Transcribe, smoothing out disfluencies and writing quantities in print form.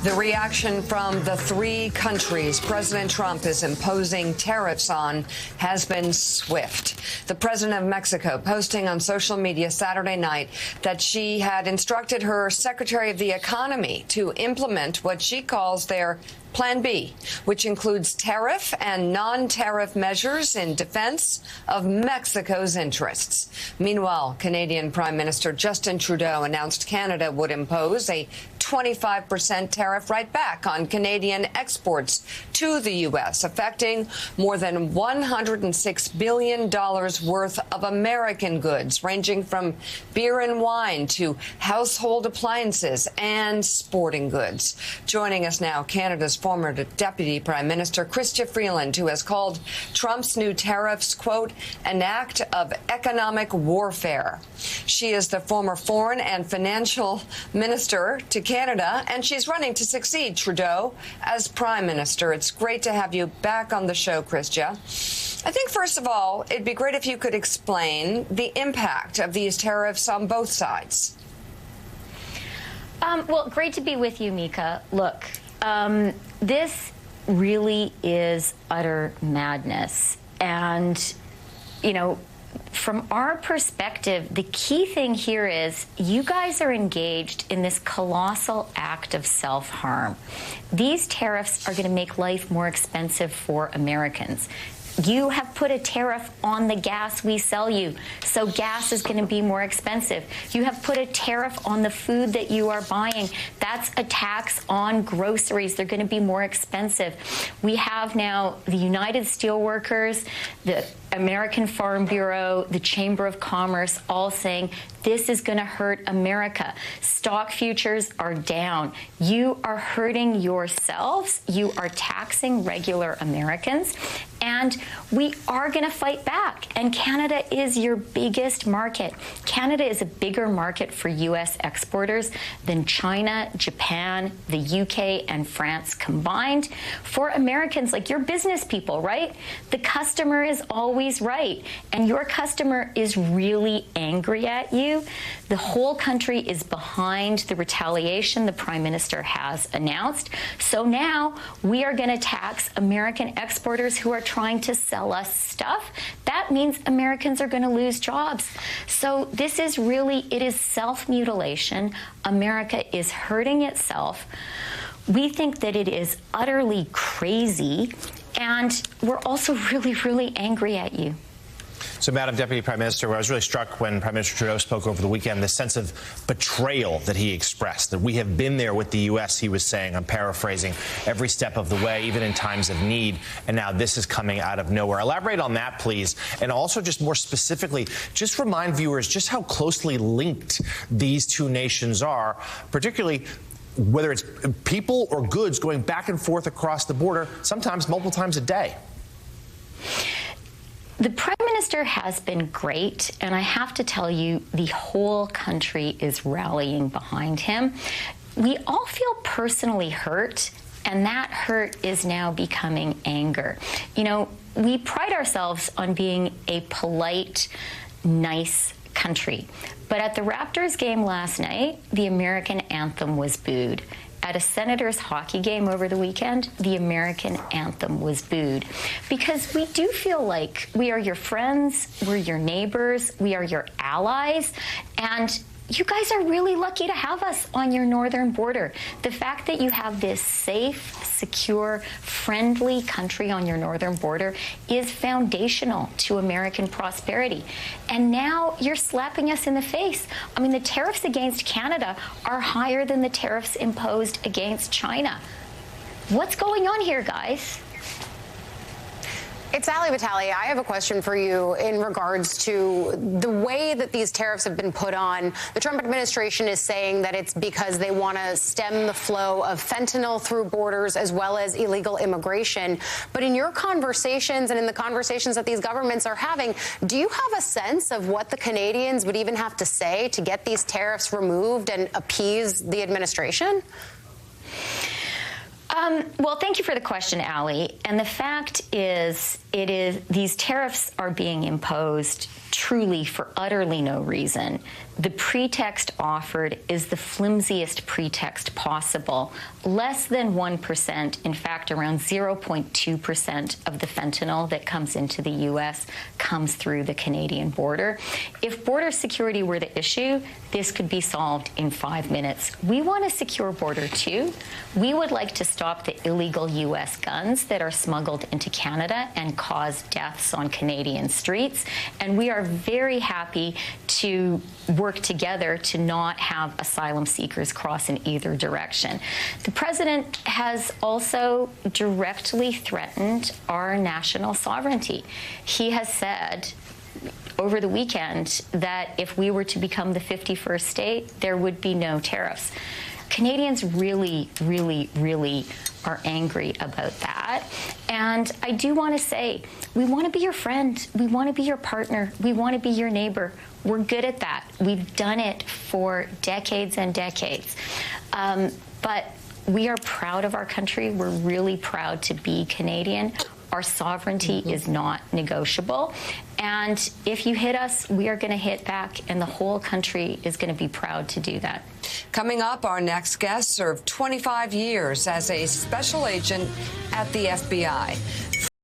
The reaction from the three countries President Trump is imposing tariffs on has been swift. The president of Mexico posting on social media Saturday night that she had instructed her Secretary of the Economy to implement what she calls their Plan B, which includes tariff and non-tariff measures in defense of Mexico's interests. Meanwhile, Canadian Prime Minister Justin Trudeau announced Canada would impose a 25% tariff right back on Canadian exports to the U.S., affecting more than $106 billion worth of American goods, ranging from beer and wine to household appliances and sporting goods. Joining us now, Canada's former Deputy Prime Minister Chrystia Freeland, who has called Trump's new tariffs, quote, an act of economic warfare. She is the former Foreign and Financial Minister to Canada, and she's running to succeed Trudeau as Prime Minister. It's great to have you back on the show, Chrystia. I think, first of all, it'd be great if you could explain the impact of these tariffs on both sides. Well, great to be with you, Mika. Look, this really is utter madness. And, you know, from our perspective, the key thing here is you guys are engaged in this colossal act of self-harm. These tariffs are going to make life more expensive for Americans. You have put a tariff on the gas we sell you, so gas is going to be more expensive. You have put a tariff on the food that you are buying. That's a tax on groceries. They're going to be more expensive. We have now the United Steelworkers, the American Farm Bureau, the Chamber of Commerce, all saying this is going to hurt America. Stock futures are down. You are hurting yourselves. You are taxing regular Americans. And we are going to fight back. And Canada is your biggest market. Canada is a bigger market for U.S. exporters than China, Japan, the UK, and France combined. For Americans, like, you're business people, right? The customer is always right. And your customer is really angry at you. The whole country is behind the retaliation the Prime Minister has announced. So now we are going to tax American exporters who are trying to sell us stuff. That means Americans are going to lose jobs. So this is really, it is self-mutilation. America is hurting itself. We think that it is utterly crazy, and we're also really, really angry at you. So, Madam Deputy Prime Minister, I was really struck when Prime Minister Trudeau spoke over the weekend, the sense of betrayal that he expressed, that we have been there with the U.S., he was saying, I'm paraphrasing, every step of the way, even in times of need, and now this is coming out of nowhere. Elaborate on that, please, and also just more specifically, just remind viewers just how closely linked these two nations are, particularly whether it's people or goods going back and forth across the border, sometimes multiple times a day. The Prime Minister has been great, and I have to tell you, the whole country is rallying behind him. We all feel personally hurt, and that hurt is now becoming anger. You know, we pride ourselves on being a polite, nice country. But at the Raptors game last night, the American anthem was booed. At a Senators hockey game over the weekend, the American anthem was booed. Because we do feel like we are your friends, we're your neighbors, we are your allies, and you guys are really lucky to have us on your northern border. The fact that you have this safe, secure, friendly country on your northern border is foundational to American prosperity. And now you're slapping us in the face. I mean, the tariffs against Canada are higher than the tariffs imposed against China. What's going on here, guys? It's Ali Vitale. I have a question for you in regards to the way that these tariffs have been put on. The Trump administration is saying that it's because they want to stem the flow of fentanyl through borders as well as illegal immigration. But in your conversations and in the conversations that these governments are having, do you have a sense of what the Canadians would even have to say to get these tariffs removed and appease the administration? Well, thank you for the question, Allie. And the fact is, these tariffs are being imposed truly for utterly no reason. The pretext offered is the flimsiest pretext possible. Less than 1%, in fact, around 0.2% of the fentanyl that comes into the U.S. comes through the Canadian border. If border security were the issue, this could be solved in 5 minutes. We want a secure border, too. We would like to stop the illegal U.S. guns that are smuggled into Canada and cause deaths on Canadian streets. And we are very happy to work together to not have asylum seekers cross in either direction. The president has also directly threatened our national sovereignty. He has said over the weekend that if we were to become the 51st state, there would be no tariffs. Canadians really, really, really are angry about that. And I do want to say, we want to be your friend. We want to be your partner. We want to be your neighbor. We're good at that. We've done it for decades and decades. But we are proud of our country. We're really proud to be Canadian. Our sovereignty is not negotiable. And if you hit us, we are going to hit back, and the whole country is going to be proud to do that. Coming up, our next guest served 25 years as a special agent at the FBI.